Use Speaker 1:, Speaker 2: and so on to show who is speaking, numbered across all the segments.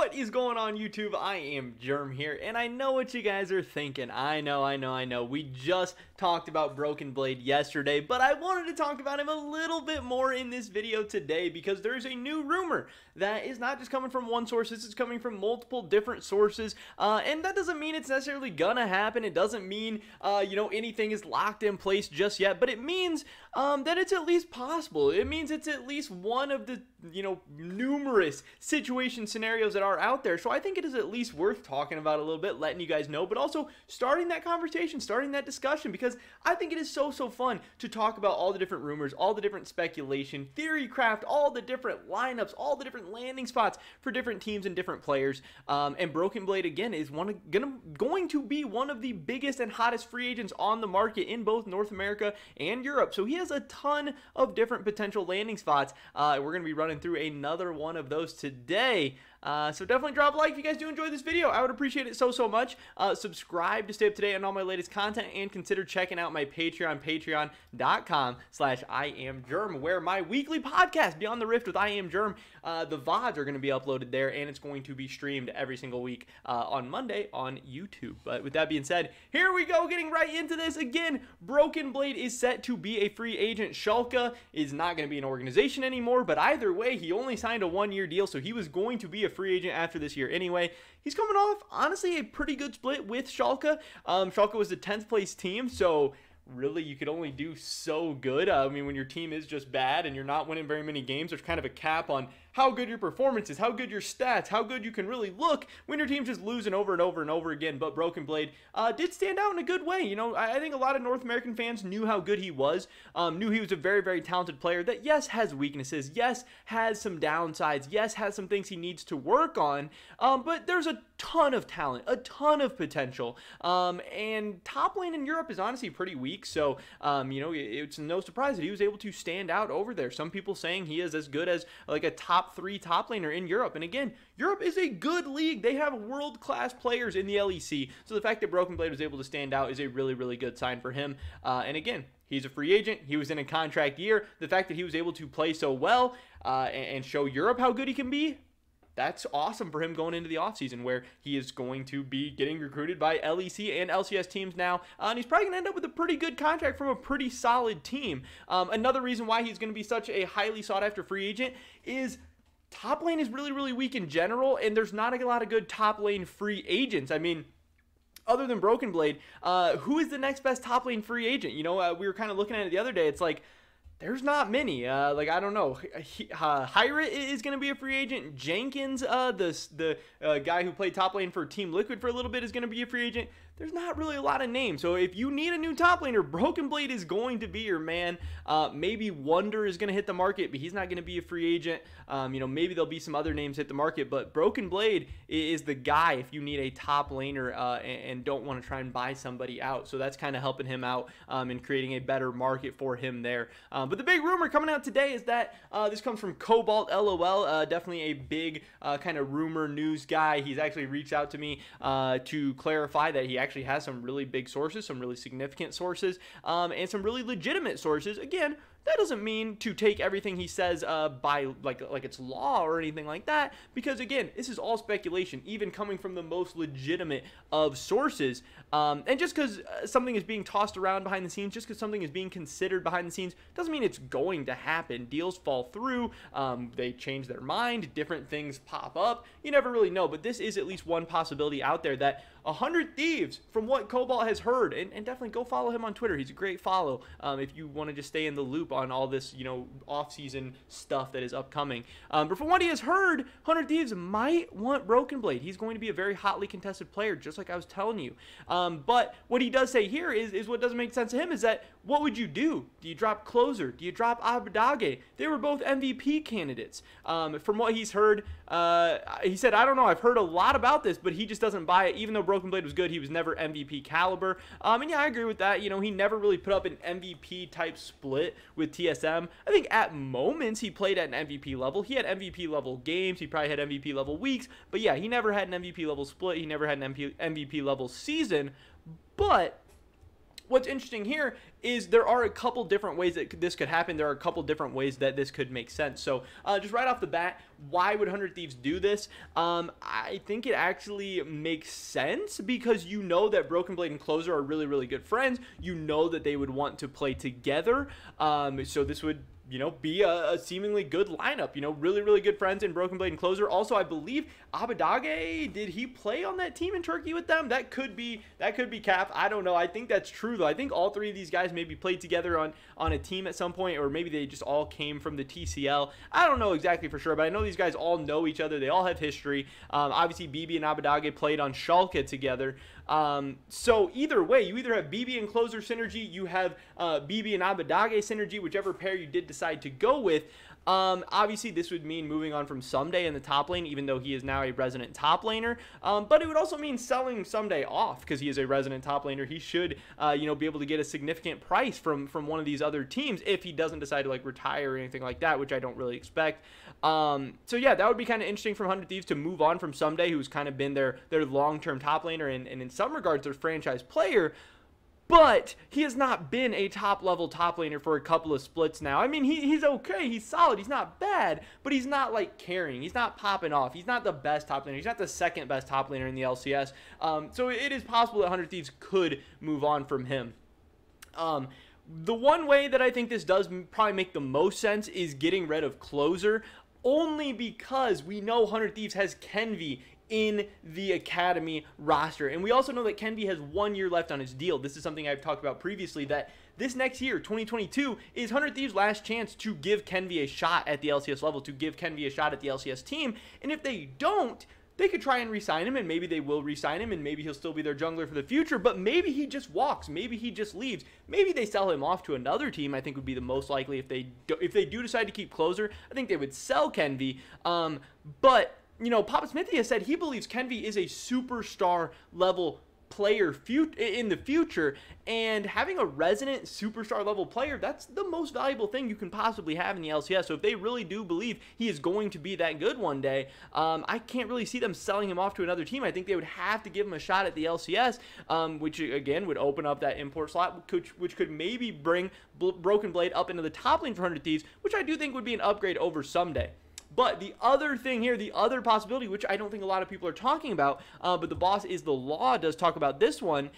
Speaker 1: What is going on, YouTube? I am Germ here, and I know what you guys are thinking. I know. We just talked about BrokenBlade yesterday, but I wanted to talk about him a little bit more in this video today because there's a new rumor that is not just coming from one source. This is coming from multiple different sources, and that doesn't mean it's necessarily gonna happen. It doesn't mean, anything is locked in place just yet, but it means that it's at least possible. It means it's at least one of the, numerous situation scenarios that are out there. So I think it is at least worth talking about a little bit, letting you guys know, but also starting that conversation, starting that discussion, because I think it is so fun to talk about all the different rumors, all the different speculation, theory craft, all the different lineups, all the different landing spots for different teams and different players. And BrokenBlade, again, is going to be one of the biggest and hottest free agents on the market in both North America and Europe. So he has a ton of different potential landing spots. We're going to be running through another one of those today. So definitely drop a like if you guys do enjoy this video. I would appreciate it so much. Subscribe to stay up to date on all my latest content, and consider checking out my Patreon, patreon.com/IamGerm, where my weekly podcast, Beyond the Rift with I Am Germ, the VODs are going to be uploaded there, and it's going to be streamed every single week on Monday on YouTube. But with that being said, here we go, getting right into this. Again, BrokenBlade is set to be a free agent. Schalke is not going to be an organization anymore, but either way, he only signed a one-year deal, so he was going to be a free agent after this year anyway. He's coming off, honestly, a pretty good split with Schalke. Schalke was the 10th place team, so really you could only do so good. I mean, when your team is just bad and you're not winning very many games, there's kind of a cap on how good your performance is, how good your stats, how good you can really look when your team's just losing over and over again. But BrokenBlade did stand out in a good way. I think a lot of North American fans knew how good he was, knew he was a very talented player that, yes, has weaknesses, yes, has some downsides, yes, has some things he needs to work on, but there's a ton of talent, a ton of potential, and top lane in Europe is honestly pretty weak, so, it's no surprise that he was able to stand out over there. Some people saying he is as good as like a top 3 top laner in Europe. And again, Europe is a good league. They have world-class players in the LEC. So the fact that BrokenBlade was able to stand out is a really good sign for him. And again, he's a free agent. He was in a contract year. The fact that he was able to play so well and show Europe how good he can be, that's awesome for him going into the offseason, where he is going to be getting recruited by LEC and LCS teams now. And he's probably going to end up with a pretty good contract from a pretty solid team. Another reason why he's going to be such a highly sought-after free agent is top lane is really weak in general, and there's not a lot of good top lane free agents. I mean, other than BrokenBlade, who is the next best top lane free agent? We were kind of looking at it the other day. It's like, there's not many. I don't know. Hyrule is going to be a free agent. Jenkins, the guy who played top lane for Team Liquid for a little bit, is going to be a free agent. There's not really a lot of names. So if you need a new top laner, BrokenBlade is going to be your man. Maybe Wonder is going to hit the market, but he's not going to be a free agent. Maybe there'll be some other names hit the market, but BrokenBlade is the guy if you need a top laner and don't want to try and buy somebody out. So that's kind of helping him out and creating a better market for him there. But the big rumor coming out today is that this comes from Cobalt LOL, definitely a big kind of rumor news guy. He's actually reached out to me to clarify that he actually has some really big sources, some really significant sources, and some really legitimate sources. Again, that doesn't mean to take everything he says by like it's law or anything like that, because again, this is all speculation, even coming from the most legitimate of sources. And just because something is being tossed around behind the scenes, just because something is being considered behind the scenes, doesn't mean it's going to happen. Deals fall through, they change their mind, different things pop up. You never really know, but this is at least one possibility out there that 100 Thieves, from what Cobalt has heard, and definitely go follow him on Twitter. He's a great follow if you want to just stay in the loop on all this, off-season stuff that is upcoming. But from what he has heard, 100 Thieves might want BrokenBlade. He's going to be a very hotly contested player, just like I was telling you. But what he does say here is what doesn't make sense to him is that, what would you do? Do you drop Closer? Do you drop Abadage? They were both MVP candidates. From what he's heard, he said, I don't know, I've heard a lot about this, but he just doesn't buy it. Even though BrokenBlade was good, he was never MVP caliber. And yeah, I agree with that. He never really put up an MVP type split with TSM. I think at moments he played at an MVP level. He had MVP level games. He probably had MVP level weeks. But yeah, he never had an MVP level split. He never had an MVP level season. But what's interesting here is there are a couple different ways that this could happen. There are a couple different ways that this could make sense. So just right off the bat, why would 100 Thieves do this? I think it actually makes sense because you know that BrokenBlade and Closer are really, really good friends. You know that they would want to play together. So this would, you know, be a seemingly good lineup. You know, really, really good friends in BrokenBlade and Closer. Also, I believe Abadage, did he play on that team in Turkey with them? That could be cap. I don't know. I think that's true, though. I think all three of these guys maybe played together on a team at some point, or maybe they just all came from the TCL. I don't know exactly for sure, but I know these guys all know each other. They all have history. Obviously, BB and Abadage played on Schalke together. So either way, you either have BB and Closer synergy, you have BB and Abadage synergy, whichever pair you did decide to go with. Obviously, this would mean moving on from Someday in the top lane, even though he is now a resident top laner. But it would also mean selling Someday off because he is a resident top laner. He should, you know, be able to get a significant price from one of these other teams if he doesn't decide to like retire or anything like that, which I don't really expect. So yeah, that would be kind of interesting from 100 Thieves to move on from Someday, who's kind of been their long-term top laner and in some regards their franchise player. But he has not been a top-level top laner for a couple of splits now. I mean, he's okay. He's solid. He's not bad, but he's not, like, carrying. He's not popping off. He's not the best top laner. He's not the second-best top laner in the LCS. So it is possible that 100 Thieves could move on from him. The one way that I think this does probably make the most sense is getting rid of Closer, only because we know 100 Thieves has Kenvi in the academy roster, and we also know that Kenvi has 1 year left on his deal. This is something I've talked about previously, that this next year, 2022, is 100 Thieves' last chance to give Kenvi a shot at the LCS level, to give Kenvi a shot at the LCS team, and if they don't, they could try and re-sign him, and maybe they will re-sign him, and maybe he'll still be their jungler for the future, but maybe he just walks, maybe he just leaves, maybe they sell him off to another team. I think would be the most likely. If they do decide to keep Closer, I think they would sell Kenvi, but you know, Papa Smithy has said he believes Kenvi is a superstar level player in the future, and having a resident superstar level player, that's the most valuable thing you can possibly have in the LCS. So if they really do believe he is going to be that good one day, I can't really see them selling him off to another team. I think they would have to give him a shot at the LCS, which again would open up that import slot, which could maybe bring BrokenBlade up into the top lane for 100 Thieves, which I do think would be an upgrade over Someday. But the other thing here, the other possibility, which I don't think a lot of people are talking about, but the boss is the law does talk about this one.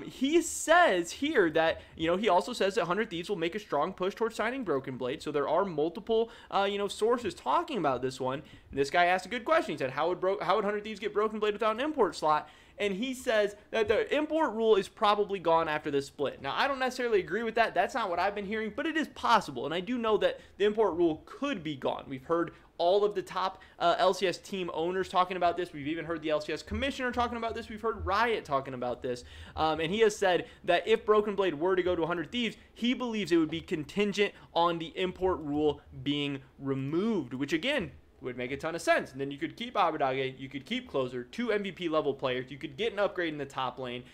Speaker 1: He says here that, you know, he also says that 100 Thieves will make a strong push towards signing BrokenBlade. So there are multiple, you know, sources talking about this one. And this guy asked a good question. He said, how would 100 Thieves get BrokenBlade without an import slot? And he says that the import rule is probably gone after this split. Now, I don't necessarily agree with that. That's not what I've been hearing, but it is possible. And I do know that the import rule could be gone. We've heard all of the top LCS team owners talking about this. We've even heard the LCS commissioner talking about this. We've heard Riot talking about this. And he has said that if BrokenBlade were to go to 100 Thieves, he believes it would be contingent on the import rule being removed, which again, would make a ton of sense. And then you could keep Abadage, you could keep Closer, 2 MVP level players, you could get an upgrade in the top lane.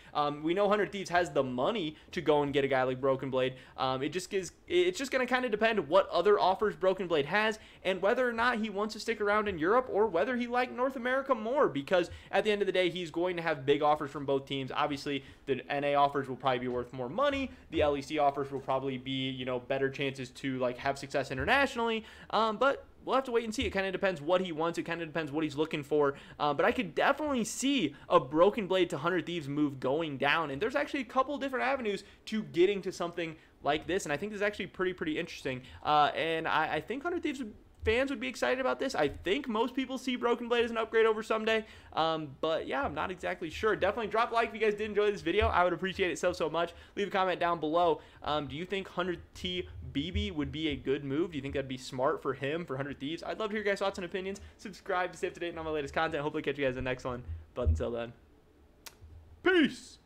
Speaker 1: We know 100 Thieves has the money to go and get a guy like BrokenBlade. It's just going to kind of depend what other offers BrokenBlade has and whether or not he wants to stick around in Europe or whether he liked North America more, because at the end of the day, he's going to have big offers from both teams. Obviously, the NA offers will probably be worth more money. The LEC offers will probably be, you know, better chances to like have success internationally. But we'll have to wait and see. It kind of depends what he wants. It kind of depends what he's looking for. But I could definitely see a BrokenBlade to 100 Thieves move going down. And there's actually a couple different avenues to getting to something like this. And I think this is actually pretty interesting. And I think 100 Thieves fans would be excited about this. I think most people see BrokenBlade as an upgrade over Someday. But yeah, I'm not exactly sure. Definitely drop a like if you guys did enjoy this video. I would appreciate it so much. Leave a comment down below. Do you think 100T BB would be a good move? Do you think that'd be smart for him, for 100 Thieves? I'd love to hear your guys' thoughts and opinions. Subscribe to stay up to date on all my latest content. Hopefully catch you guys in the next one. But until then, peace!